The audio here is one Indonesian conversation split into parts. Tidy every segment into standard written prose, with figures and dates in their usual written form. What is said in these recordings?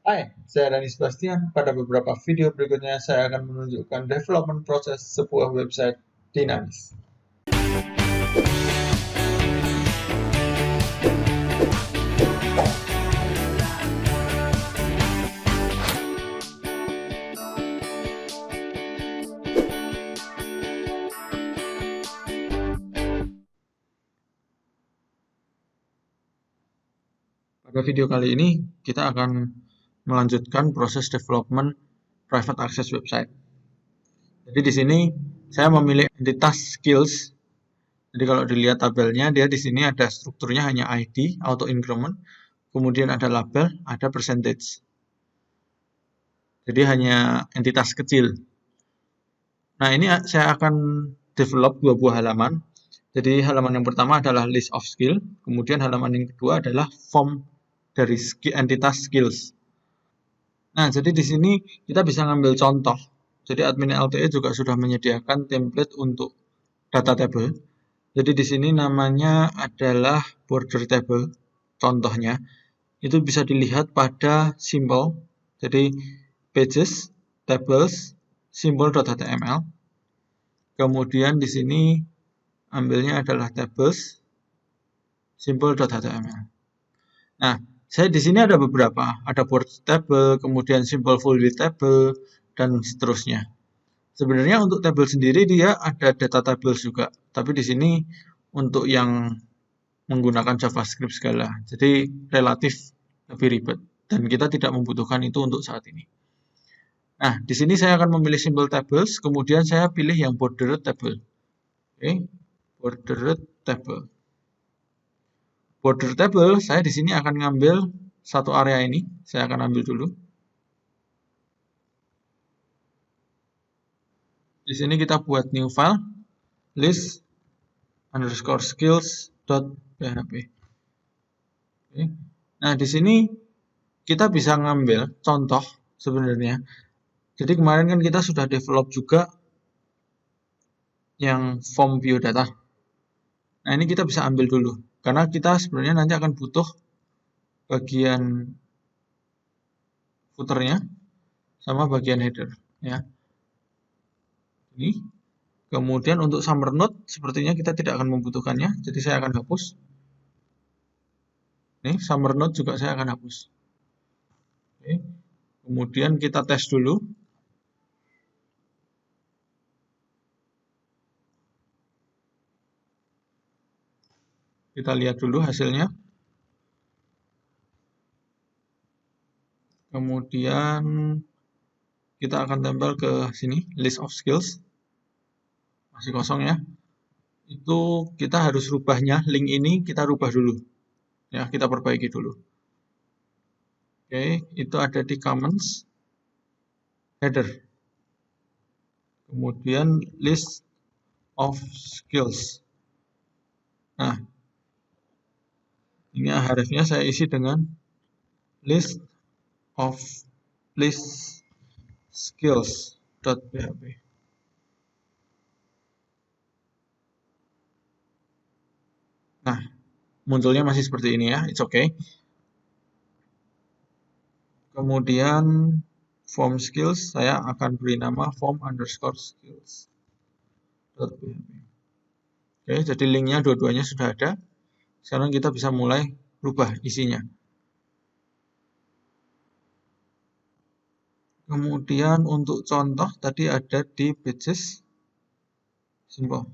Hai, saya Rani Sebastian. Pada beberapa video berikutnya, saya akan menunjukkan development proses sebuah website dinamis. Pada video kali ini, kita akan melanjutkan proses development private access website. Jadi di sini saya memilih entitas skills. Jadi kalau dilihat tabelnya, dia di sini ada strukturnya hanya ID, auto increment, kemudian ada label, ada percentage. Jadi hanya entitas kecil. Nah, ini saya akan develop dua buah halaman. Jadi halaman yang pertama adalah list of skill, kemudian halaman yang kedua adalah form dari entitas skills. Nah, jadi di sini kita bisa ngambil contoh. Jadi admin LTE juga sudah menyediakan template untuk data table. Jadi di sini namanya adalah border table. Contohnya itu bisa dilihat pada simbol. Jadi pages, tables, symbol.html. Kemudian di sini ambilnya adalah tables, symbol.html. Nah, saya di sini ada beberapa, ada border table, kemudian symbol full width table, dan seterusnya. Sebenarnya untuk table sendiri dia ada data tables juga, tapi di sini untuk yang menggunakan JavaScript segala, jadi relatif lebih ribet dan kita tidak membutuhkan itu untuk saat ini. Nah, di sini saya akan memilih symbol tables, kemudian saya pilih yang bordered table. Oke, bordered table. Border table, saya di sini akan ngambil satu area ini, saya akan ambil dulu. Di sini kita buat new file, list underscore skills.php. Oke. Nah, di sini kita bisa ngambil contoh sebenarnya. Jadi kemarin kan kita sudah develop juga yang form view data. Nah, ini kita bisa ambil dulu, karena kita sebenarnya nanti akan butuh bagian footernya sama bagian header, ya. Ini. Kemudian untuk summer node sepertinya kita tidak akan membutuhkannya, jadi saya akan hapus. Nih, summer node juga saya akan hapus. Oke. Kemudian kita tes dulu. Kita lihat dulu hasilnya. Kemudian kita akan tempel ke sini, list of skills. Masih kosong ya. Itu kita harus rubahnya, link ini kita rubah dulu. Ya, kita perbaiki dulu. Oke, itu ada di comments, header. Kemudian list of skills. Nah, ini harusnya saya isi dengan list of skills.php. Nah, munculnya masih seperti ini ya, it's okay. Kemudian form skills saya akan beri nama form underscore skills.php. Oke, jadi linknya dua-duanya sudah ada. Sekarang kita bisa mulai rubah isinya. Kemudian untuk contoh tadi ada di pages simbol.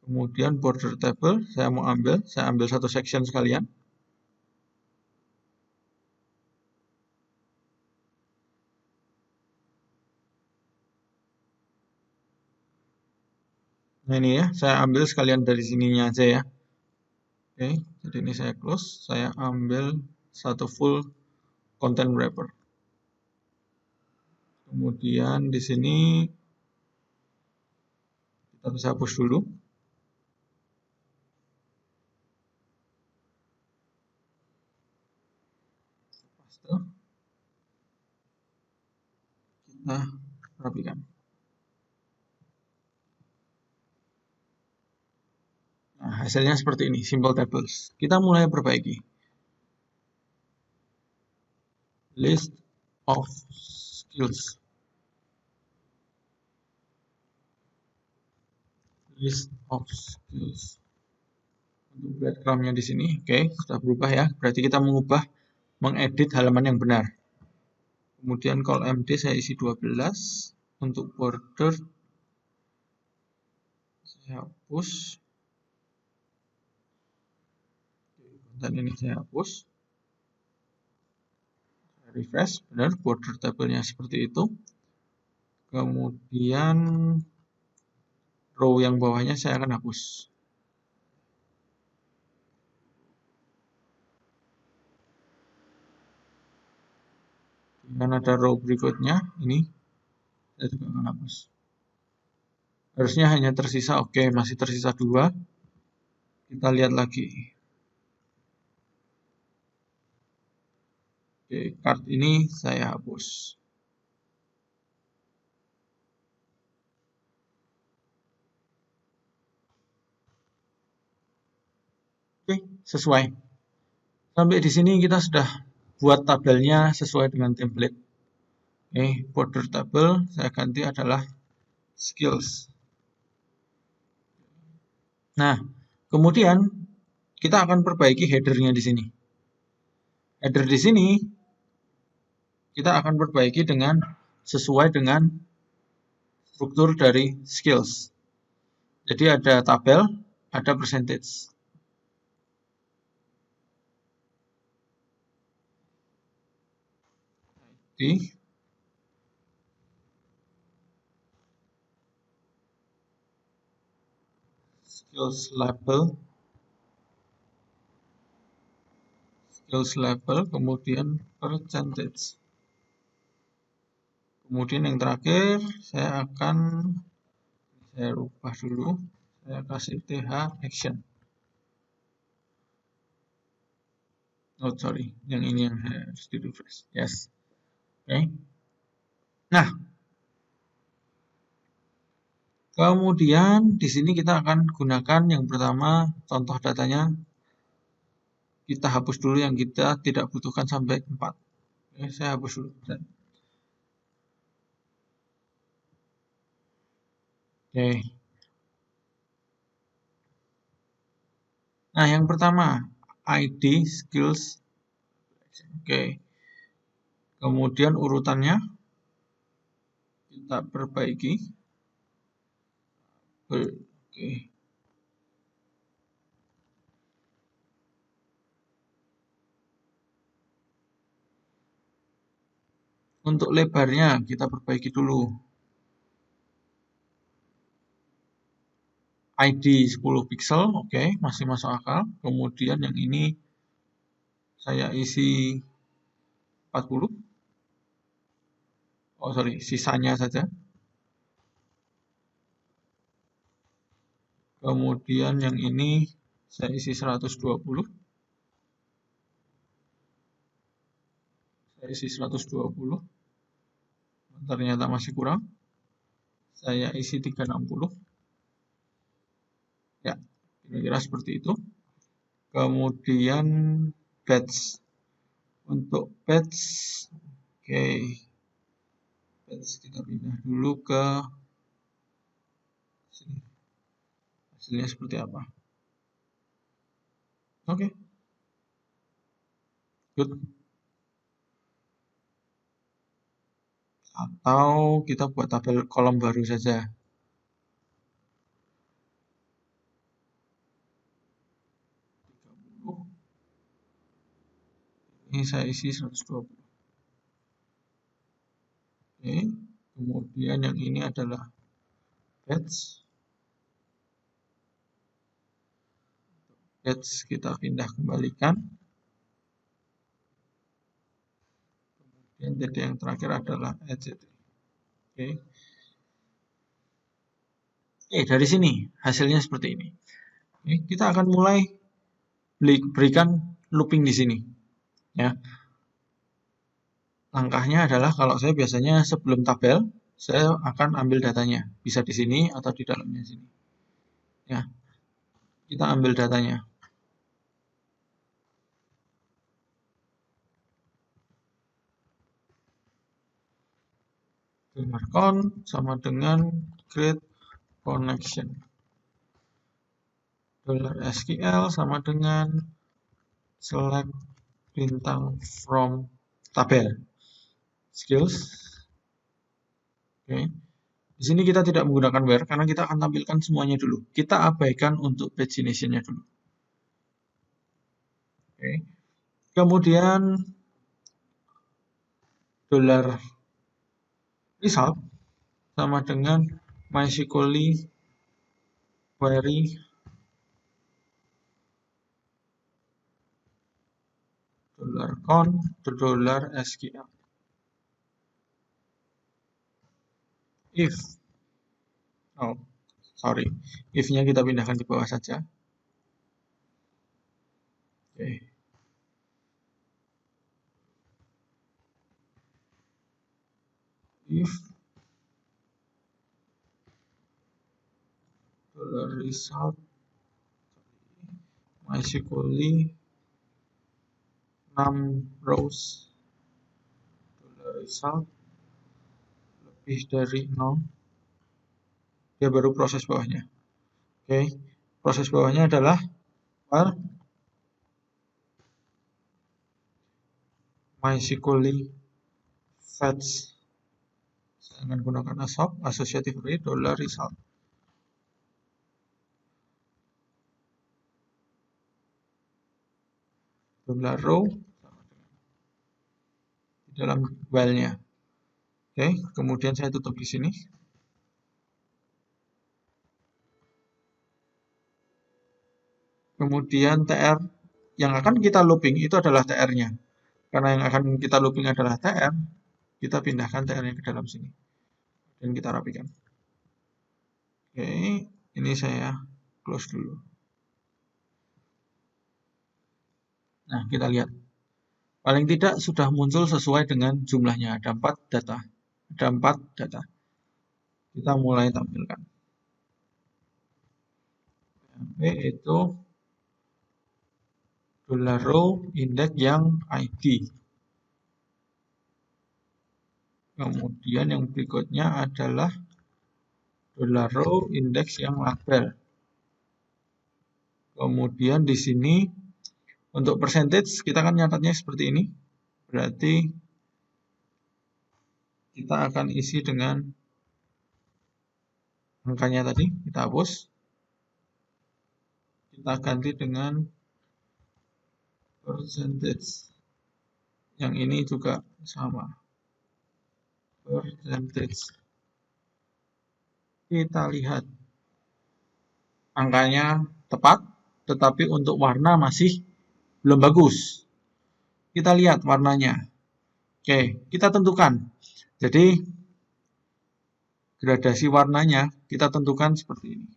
Kemudian border table saya ambil satu section sekalian. Nah ini ya, saya ambil sekalian dari sininya aja ya. Oke, jadi ini saya close, saya ambil satu full content wrapper. Kemudian di sini kita bisa hapus dulu. Kita rapikan. Nah, hasilnya seperti ini, simple tables. Kita mulai perbaiki. list of skills. List of skills. Untuk breadcrumb-nya di sini, oke, sudah berubah ya. Berarti kita mengedit halaman yang benar. Kemudian call MD saya isi 12. Untuk border saya hapus. Dan ini saya hapus. Saya refresh, benar border tabelnya seperti itu. Kemudian row yang bawahnya saya akan hapus. Dan ada row berikutnya, ini saya juga akan hapus. Harusnya hanya tersisa, oke, masih tersisa 2. Kita lihat lagi. Oke, card ini saya hapus. Oke, sesuai. Sampai di sini kita sudah buat tabelnya sesuai dengan template. Oke, border tabel saya ganti adalah skills. Nah, kemudian kita akan perbaiki headernya di sini. Header di sini kita akan perbaiki dengan sesuai dengan struktur dari skills. Jadi ada tabel, ada percentage. Di skills label, kemudian percentage. Kemudian yang terakhir saya rubah dulu, saya kasih th action. Oh sorry, yang ini yang harus di refresh. Yes. Oke. Nah, kemudian di sini kita akan gunakan yang pertama contoh datanya. Kita hapus dulu yang kita tidak butuhkan sampai 4. Oke, saya hapus dulu. Oke. Nah, yang pertama ID skills. Oke. Kemudian urutannya kita perbaiki. Oke. Untuk lebarnya kita perbaiki dulu. ID 10 pixel, oke, masih masuk akal. Kemudian yang ini saya isi 40. Oh sorry, sisanya saja. Kemudian yang ini saya isi 120. Saya isi 120. Ternyata masih kurang. Saya isi 360. Ya, kira-kira seperti itu. Kemudian batch. Untuk batch, oke. Batch kita pindah dulu ke sini. Hasilnya seperti apa? Oke. Good. Atau kita buat tabel kolom baru saja. Ini saya isi 120. Oke, kemudian yang ini adalah batch. Batch kita pindah kembalikan. Kemudian jadi yang terakhir adalah ECT. Oke. Oke, dari sini hasilnya seperti ini. Oke, kita akan mulai berikan looping di sini. Ya. Langkahnya adalah kalau saya biasanya sebelum tabel, saya akan ambil datanya. Bisa di sini atau di dalamnya sini. Ya. Kita ambil datanya. $con sama dengan create connection. $SQL sama dengan select bintang from tabel. Skills. Oke. Di sini kita tidak menggunakan where karena kita akan tampilkan semuanya dulu. Kita abaikan untuk pagination-nya dulu. Oke. Kemudian $result sama dengan MySQL query $con to $SQL. If, if-nya kita pindahkan di bawah saja. Oke. If $result MySQL 6 rows $result lebih dari 0, dia baru proses bawahnya. Oke, proses bawahnya adalah while MySQL fetch, saya akan gunakan ASOP, associative array $result. $row di dalam while-nya. Oke, kemudian saya tutup di sini. Kemudian TR yang akan kita looping itu adalah TR-nya. Karena yang akan kita looping adalah TR, kita pindahkan TR-nya ke dalam sini. Dan kita rapikan. Oke, ini saya close dulu. Nah, kita lihat. Paling tidak sudah muncul sesuai dengan jumlahnya. Ada 4 data. Ada 4 data. Kita mulai tampilkan. Itu $row index yang ID. Kemudian yang berikutnya adalah $row index yang label. Kemudian di sini untuk percentage kita akan nyatatnya seperti ini. Berarti kita akan isi dengan angkanya tadi, kita hapus. Kita ganti dengan percentage. Yang ini juga sama. Percentage. Kita lihat angkanya tepat, tetapi untuk warna masih belum bagus. Kita lihat warnanya. Oke, kita tentukan. Jadi gradasi warnanya kita tentukan seperti ini.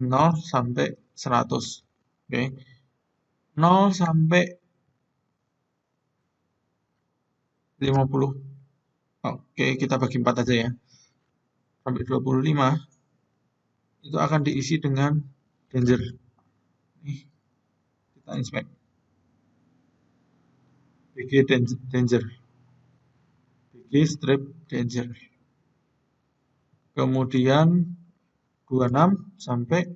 (0 sampai 100). Oke. 0 sampai 50. Oke, kita bagi 4 aja ya. Sampai 25 itu akan diisi dengan danger. Nih, kita inspect. BG danger. BG strip danger. Kemudian 26 sampai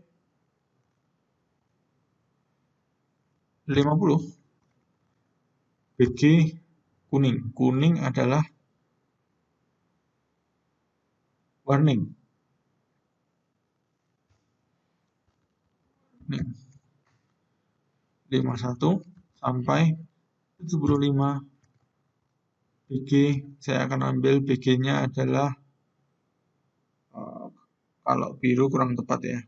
50. BG kuning. Kuning adalah warning. 51 sampai 75. BG, saya akan ambil BG-nya adalah kalau biru kurang tepat ya.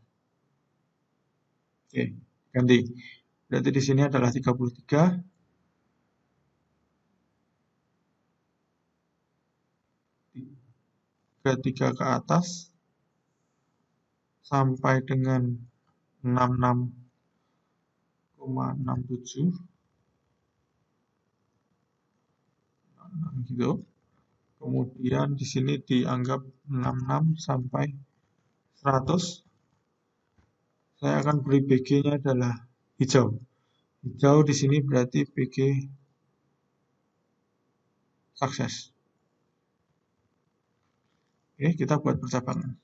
Oke, ganti. Berarti di sini adalah 33. Tiga ke atas sampai dengan 66,67 gitu. Kemudian di sini dianggap 66 sampai 100. Saya akan beri BG-nya adalah hijau. Hijau di sini berarti PG sukses. Oke, kita buat percabangan.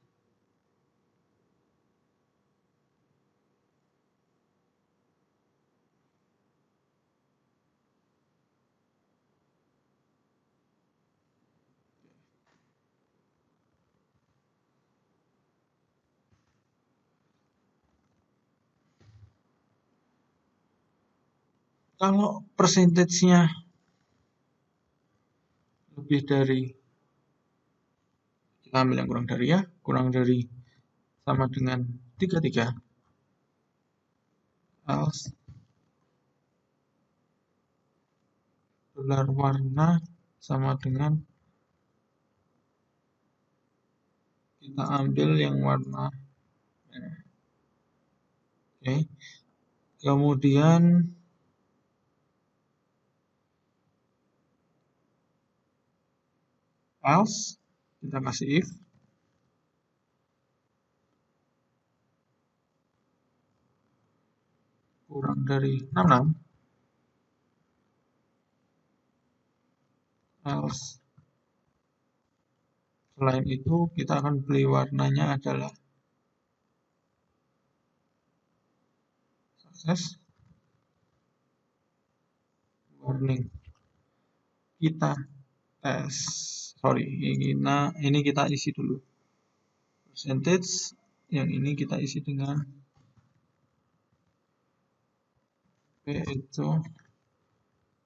Kalau persentasenya lebih dari, kita ambil yang kurang dari ya, kurang dari sama dengan 33, else dolar warna sama dengan, kita ambil yang warna merah. Oke, kemudian else kita kasih if kurang dari 66, else selain itu kita akan pilih warnanya adalah sukses, warning, kita tes, ini kita isi dulu percentage, yang ini kita isi dengan P itu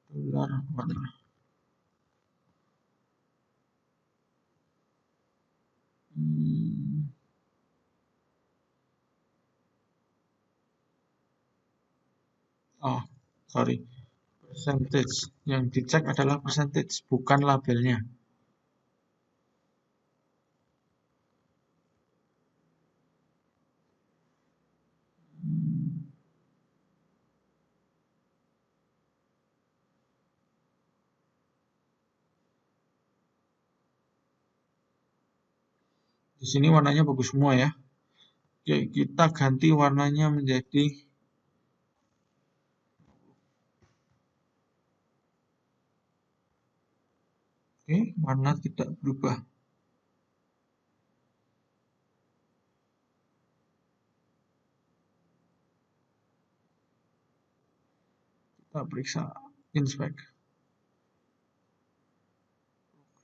dolar warna. Oh, sorry. Percentage. Yang dicek adalah percentage, bukan labelnya. Di sini warnanya bagus semua ya. Oke, kita ganti warnanya menjadi warna tidak berubah. Kita periksa inspect.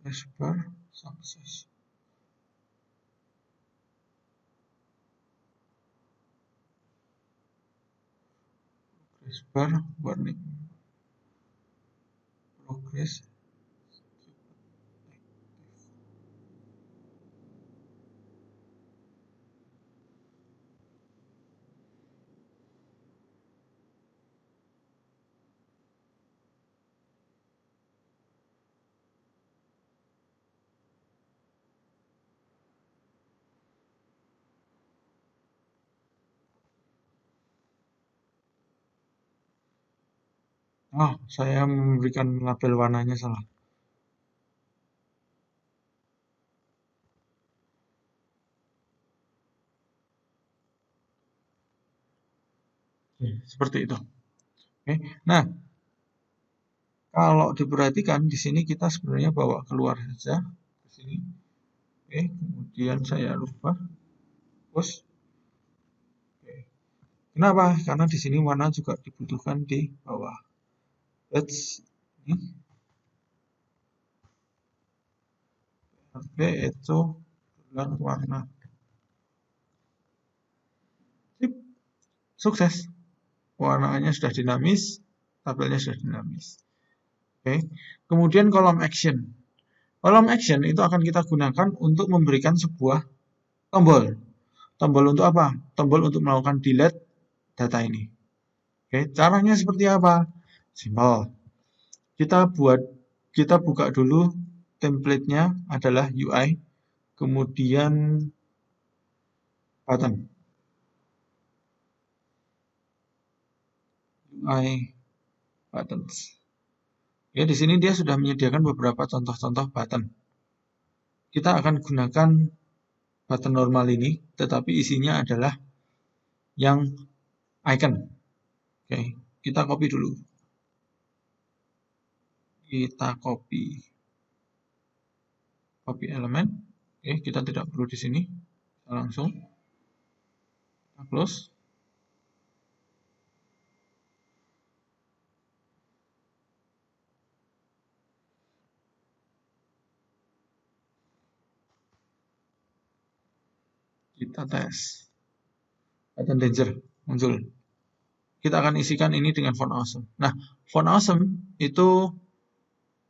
Progress bar sukses. Progress bar warning. Progress. Oh, saya memberikan label warnanya salah. Seperti itu. Oke. Nah, kalau diperhatikan di sini kita sebenarnya bawa keluar saja ke sini. Oke, kemudian saya rubah push. Oke. Kenapa? Karena di sini warna juga dibutuhkan di bawah. Let's ini itu dolar warna. Sip. Sukses. Warnanya sudah dinamis, tabelnya sudah dinamis. Oke. Kemudian kolom action. Kolom action itu akan kita gunakan untuk memberikan sebuah tombol. Tombol untuk apa? Tombol untuk melakukan delete data ini. Oke, caranya seperti apa? Simpel. Kita buka dulu template-nya adalah UI, kemudian button. UI buttons. Ya, di sini dia sudah menyediakan beberapa contoh-contoh button. Kita akan gunakan button normal ini, tetapi isinya adalah yang icon. Oke, kita copy dulu. Kita copy elemen. Oke, kita tidak perlu di sini. Kita langsung kita close. Kita tes. Python Danger muncul. Kita akan isikan ini dengan font awesome. Nah, font awesome itu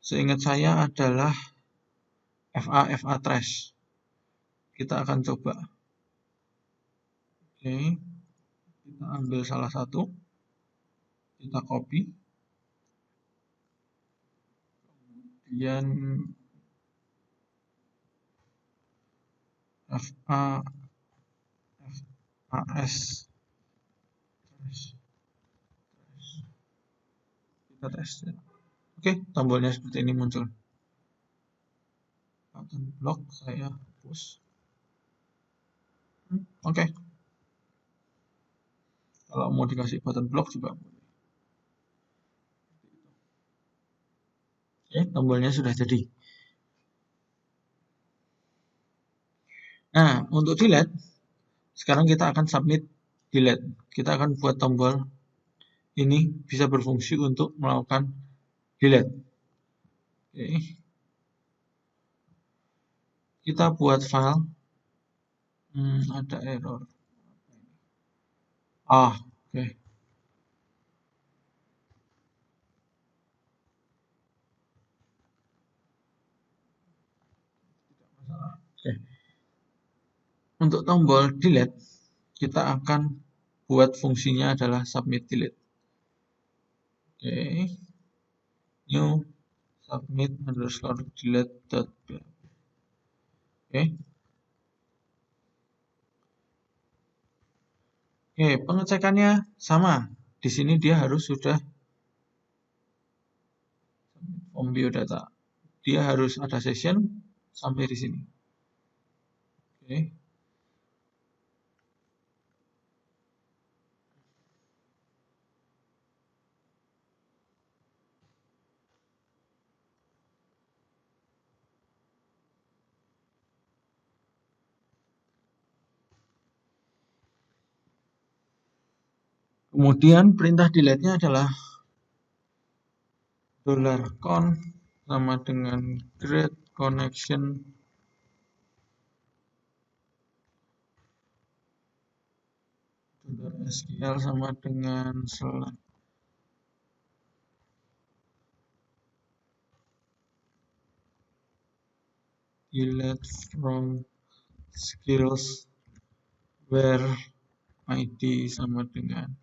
seingat saya adalah FA trash. Kita akan coba. Oke, kita ambil salah satu, kita copy, kemudian FAS, kita tes. Oke, tombolnya seperti ini muncul. Button block saya hapus. Oke. Kalau mau dikasih button block juga boleh. Oke, tombolnya sudah jadi. Nah, untuk delete, sekarang kita akan submit delete. Kita akan buat tombol ini bisa berfungsi untuk melakukan delete. Oke. Kita buat file. Ada error. Oke. Oke. Untuk tombol delete, kita akan buat fungsinya adalah submit delete. Oke. New submit underscore delete dot php. Oke. Oke, pengecekannya sama. Di sini dia harus sudah form biodata. Dia harus ada session sampai di sini. Oke. Kemudian perintah delete-nya adalah $con sama dengan create connection $SQL sama dengan select delete from skills where ID sama dengan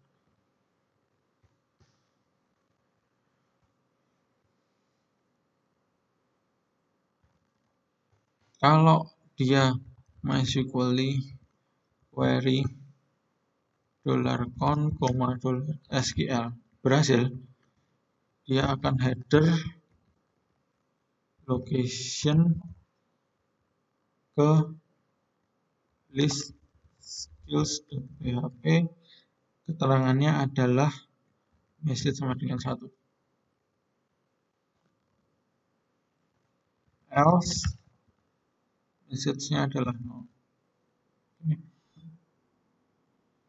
kalau dia MySQL query $con, $SQL berhasil, dia akan header location ke list skills.php, keterangannya adalah message sama dengan 1. Else message-nya adalah 0.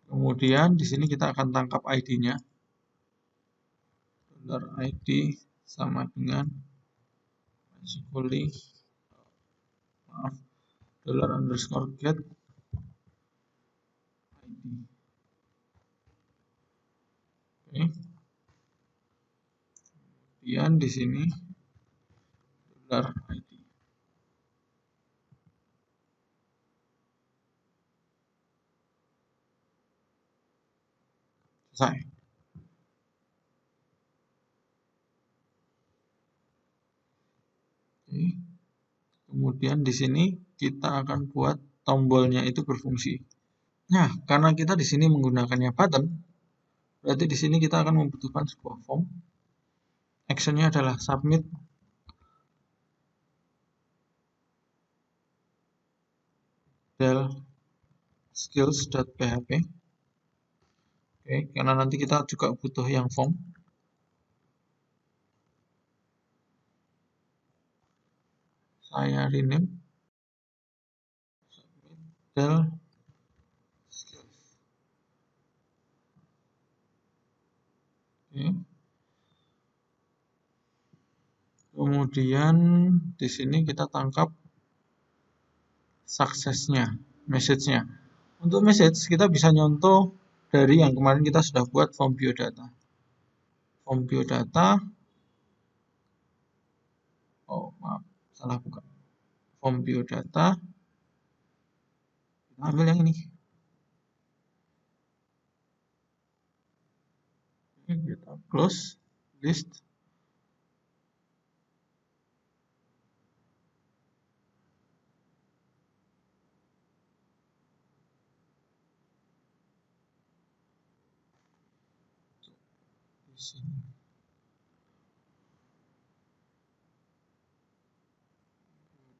Kemudian di sini kita akan tangkap ID-nya. $ID sama dengan MySQL $_get ID. Oke. Kemudian di sini $ID. Selesai. Oke. Kemudian di sini kita akan buat tombolnya itu berfungsi. Nah, karena kita di sini menggunakannya button, berarti di sini kita akan membutuhkan sebuah form. Actionnya adalah submit del skills.php. Oke, karena nanti kita juga butuh yang form. Saya rename del skills. Oke. Kemudian di sini kita tangkap suksesnya, message-nya. Untuk message kita bisa nyontoh dari yang kemarin kita sudah buat form biodata. Form biodata, oh maaf, salah buka. Form biodata, kita ambil yang ini. Kita close list. Di sini.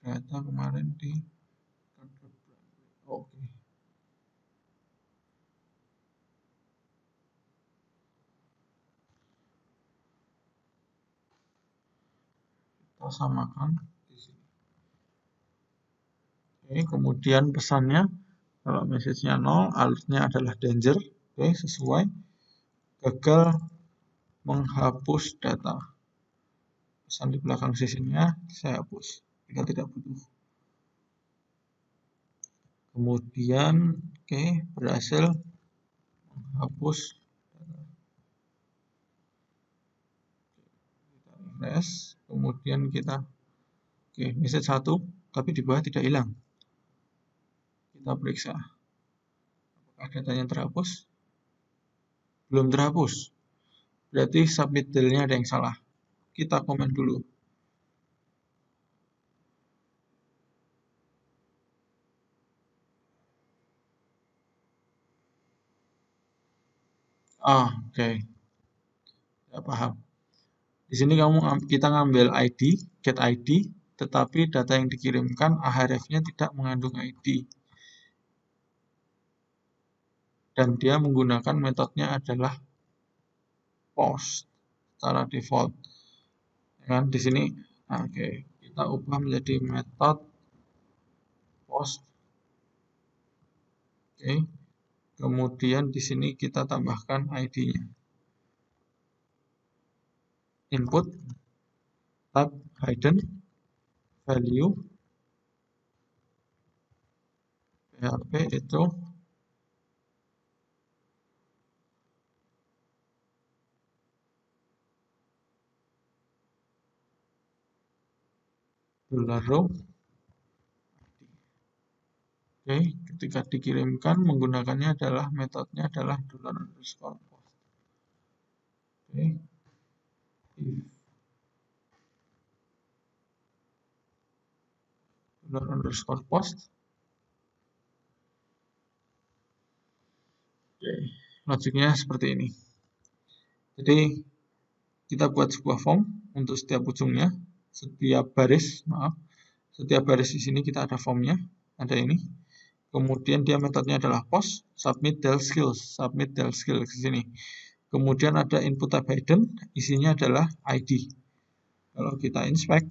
Data kemarin di oke. Kita samakan di sini. Oke, kemudian pesannya kalau message-nya 0, alertnya adalah danger. Oke, sesuai. Gagal menghapus data. Pesan di belakang sesinya saya hapus. Kita tidak butuh. Kemudian, oke, berhasil menghapus data. Kita refresh. Kemudian kita, oke, message 1, tapi di bawah tidak hilang. Kita periksa. Apakah datanya terhapus? Belum terhapus. Berarti submit detailnya ada yang salah. Kita komen dulu. Oke. Ya, paham. Di sini kita ngambil ID, get ID, tetapi data yang dikirimkan ahref-nya tidak mengandung ID. Dan dia menggunakan metodenya adalah post secara default. Kan di sini, oke, kita ubah menjadi metode post. Oke. Kemudian di sini kita tambahkan ID-nya. Input tab hidden value PHP itu $row. Oke, ketika dikirimkan menggunakannya adalah metodenya adalah $_post. Oke. $_post. Oke, logiknya seperti ini. Jadi kita buat sebuah form untuk setiap ujungnya, setiap baris di sini kita ada formnya, ada ini. Kemudian dia metodenya adalah post, submit del skills di sini. Kemudian ada input tab hidden, isinya adalah ID. Kalau kita inspect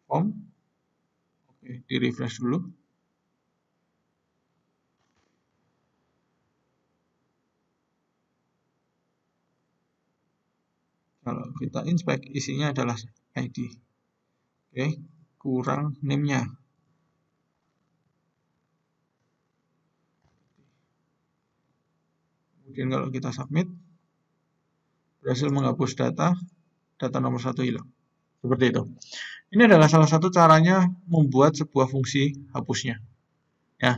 form, oke, di refresh dulu. Kalau kita inspect, isinya adalah ID. Oke, kurang name-nya. Kemudian kalau kita submit, berhasil menghapus data nomor 1 hilang. Seperti itu. Ini adalah salah satu caranya membuat sebuah fungsi hapusnya. Ya,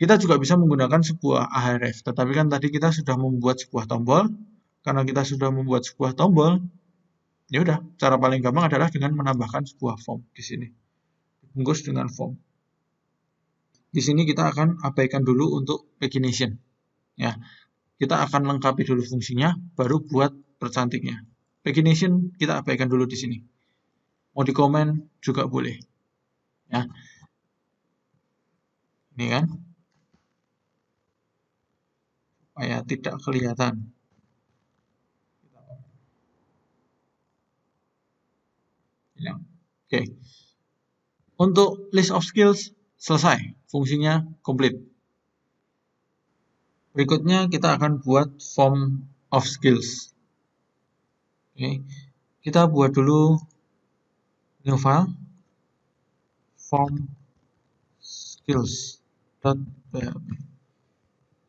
kita juga bisa menggunakan sebuah ahref, tetapi kan tadi kita sudah membuat sebuah tombol. Karena kita sudah membuat sebuah tombol, ya udah, cara paling gampang adalah dengan menambahkan sebuah form di sini. Dibungkus dengan form. Di sini kita akan abaikan dulu untuk pagination. Ya, kita akan lengkapi dulu fungsinya, baru buat percantiknya. Pagination kita abaikan dulu di sini. Mau di komen juga boleh. Ya. Ini kan. supaya tidak kelihatan. Ya. Oke. Untuk list of skills selesai, fungsinya komplit. Berikutnya kita akan buat form of skills. Oke. Kita buat dulu new file form skills.php.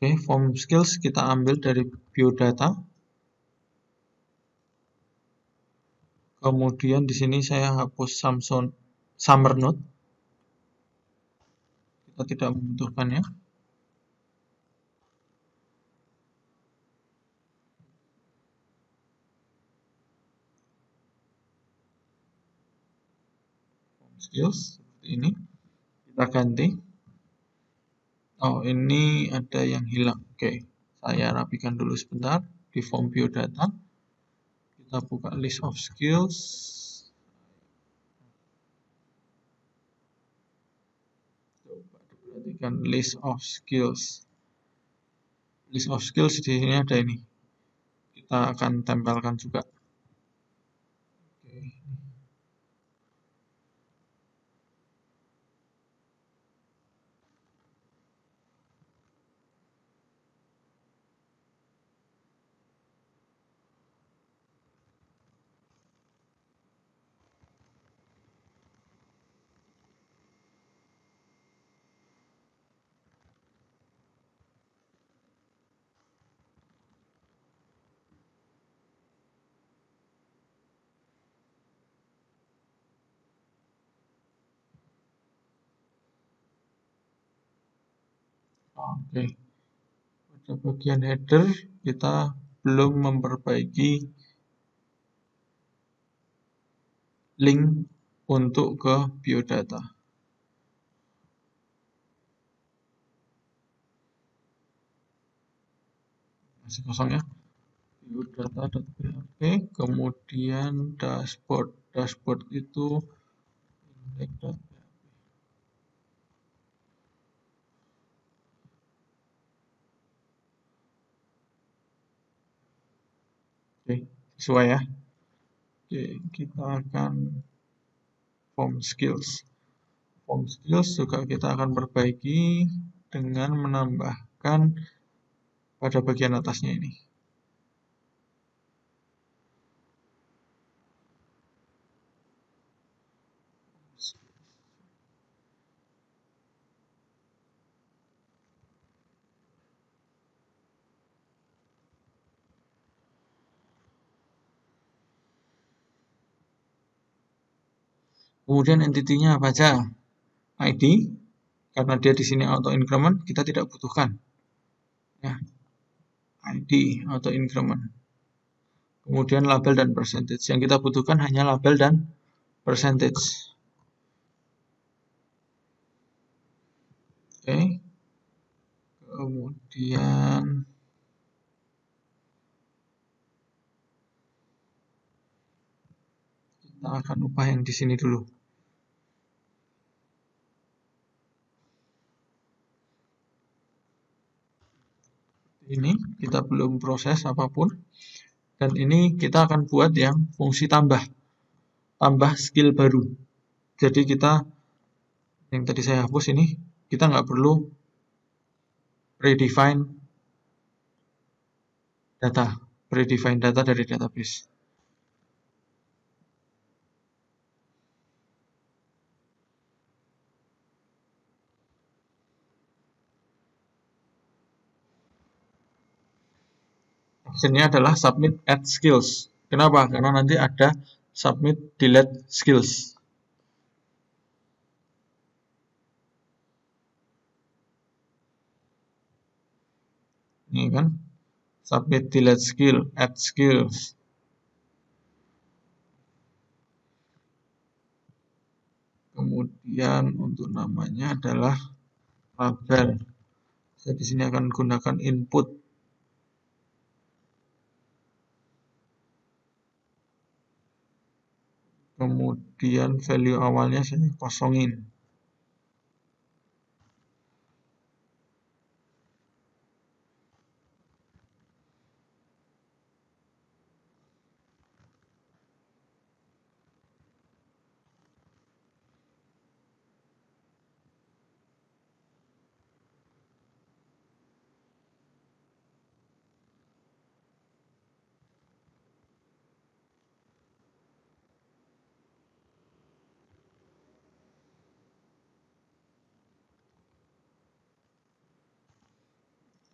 Oke, form skills kita ambil dari biodata. Kemudian di sini saya hapus summer node. Kita tidak membutuhkannya. Form skills seperti ini. Kita ganti. Oh, ini ada yang hilang. Oke, saya rapikan dulu sebentar di form biodata. Kita buka list of skills. Coba diperhatikan list of skills. List of skills di sini ada ini. Kita akan tempelkan juga. Oke, pada bagian header kita belum memperbaiki link untuk ke biodata. Masih kosong ya. Biodata.php, kemudian dashboard. Dashboard itu index.php. Oke, sesuai ya. Oke, kita akan form skills. Form skills juga kita akan perbaiki dengan menambahkan pada bagian atasnya ini. Kemudian entity-nya apa aja? ID, karena dia di sini auto increment, kita tidak butuhkan. Ya, ID auto increment. Kemudian label dan percentage. Yang kita butuhkan hanya label dan percentage. Oke. Kemudian kita akan ubah yang di sini dulu. Ini kita belum proses apapun. Dan ini kita akan buat yang fungsi tambah skill baru. Jadi kita yang tadi saya hapus ini, kita nggak perlu predefine data dari database. Actionnya adalah submit add skills. Kenapa? Karena nanti ada submit delete skills. Ini kan submit delete skill, add skills. Kemudian untuk namanya adalah label. Saya di sini akan gunakan input. Kemudian value awalnya saya kosongin.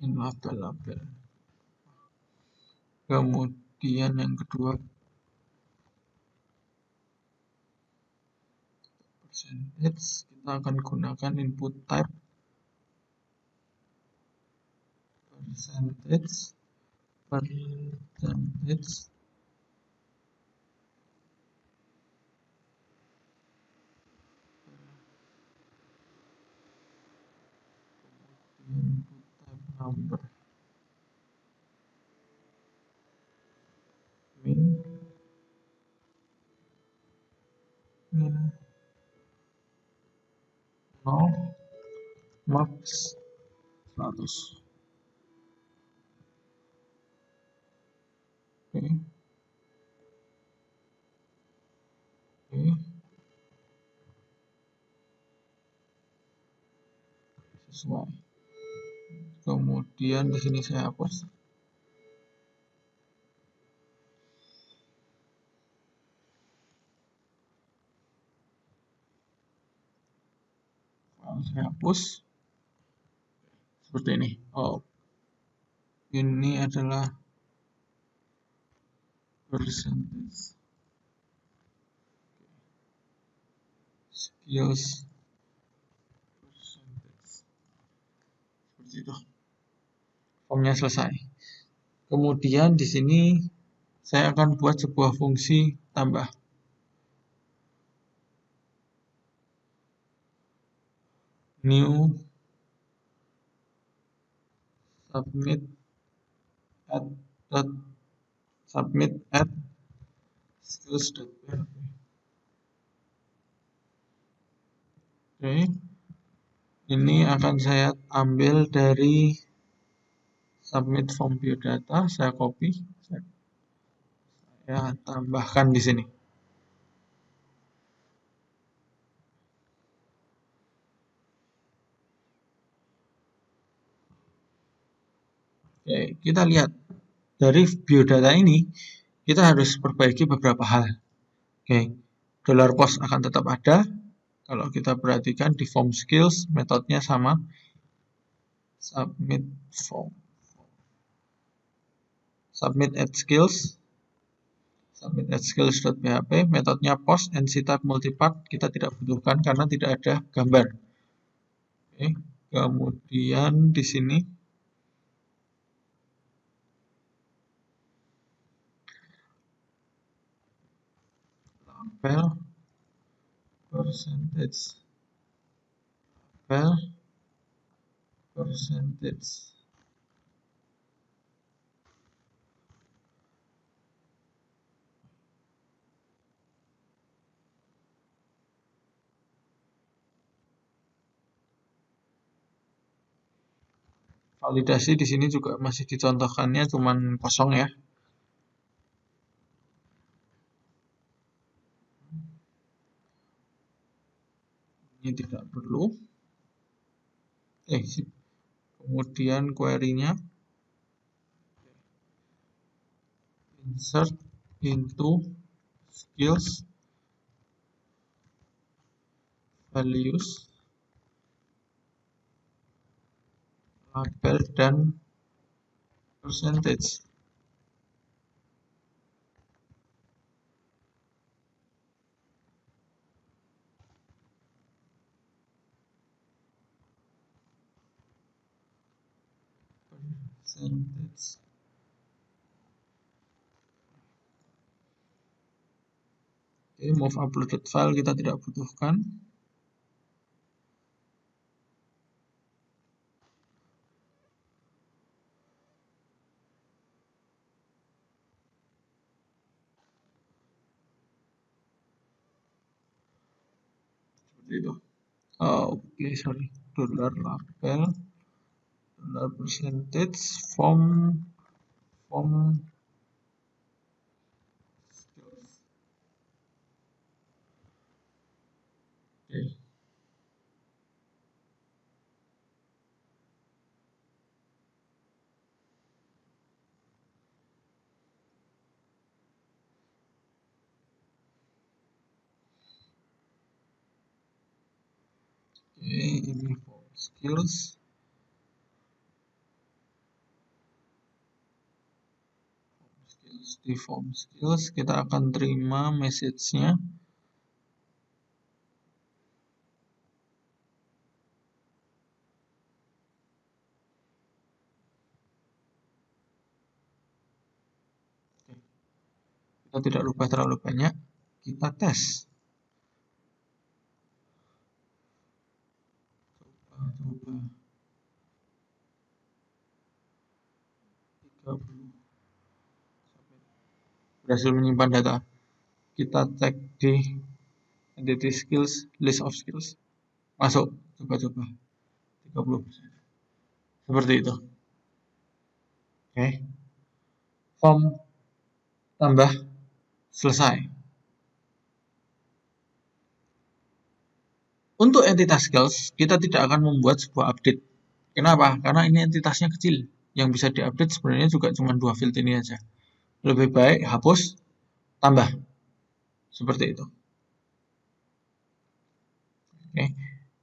in label. Kemudian yang kedua percentage, kita akan gunakan input type percentage. Input type number min min 0 max 100. Oke. Sesuai. Kemudian di sini saya hapus. Saya hapus seperti ini. Oh, ini adalah percentage skills percentage, seperti itu. Formnya selesai. Kemudian di sini saya akan buat sebuah fungsi tambah. New submit at skills.php. Oke, ini akan saya ambil dari submit form biodata, saya copy, saya tambahkan di sini. Oke, kita lihat dari biodata ini kita harus perbaiki beberapa hal. Oke, $post akan tetap ada. Kalau kita perhatikan di form skills metodenya sama, submit form, submit at skills.php, metodenya post NC type multipart kita tidak butuhkan karena tidak ada gambar. Oke, kemudian di sini label percentage validasi di sini juga masih dicontohkannya cuman kosong ya. Ini tidak perlu. Kemudian query-nya insert into skills values label dan percentage. Oke, move uploaded file kita tidak butuhkan. Seperti itu. Oke, sorry. $label $percentage form skills. Oke. Ini form skills. Di form skills kita akan terima message-nya. Kita tidak rubah terlalu banyak, kita tes. Coba 30. Berhasil menyimpan data. Kita cek di entity skills, list of skills. Masuk, coba 30%. Seperti itu. Oke. Form tambah selesai. Untuk entitas skills, kita tidak akan membuat sebuah update. Kenapa? Karena ini entitasnya kecil. Yang bisa diupdate sebenarnya juga cuma 2 field ini aja. Lebih baik hapus, tambah. Seperti itu. Oke.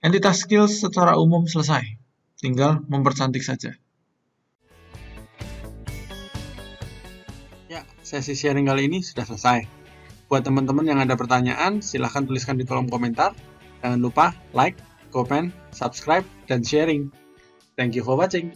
Entitas skills secara umum selesai. Tinggal mempercantik saja. Ya, sesi sharing kali ini sudah selesai. Buat teman-teman yang ada pertanyaan, silahkan tuliskan di kolom komentar. Jangan lupa like, comment, subscribe, dan sharing. Thank you for watching.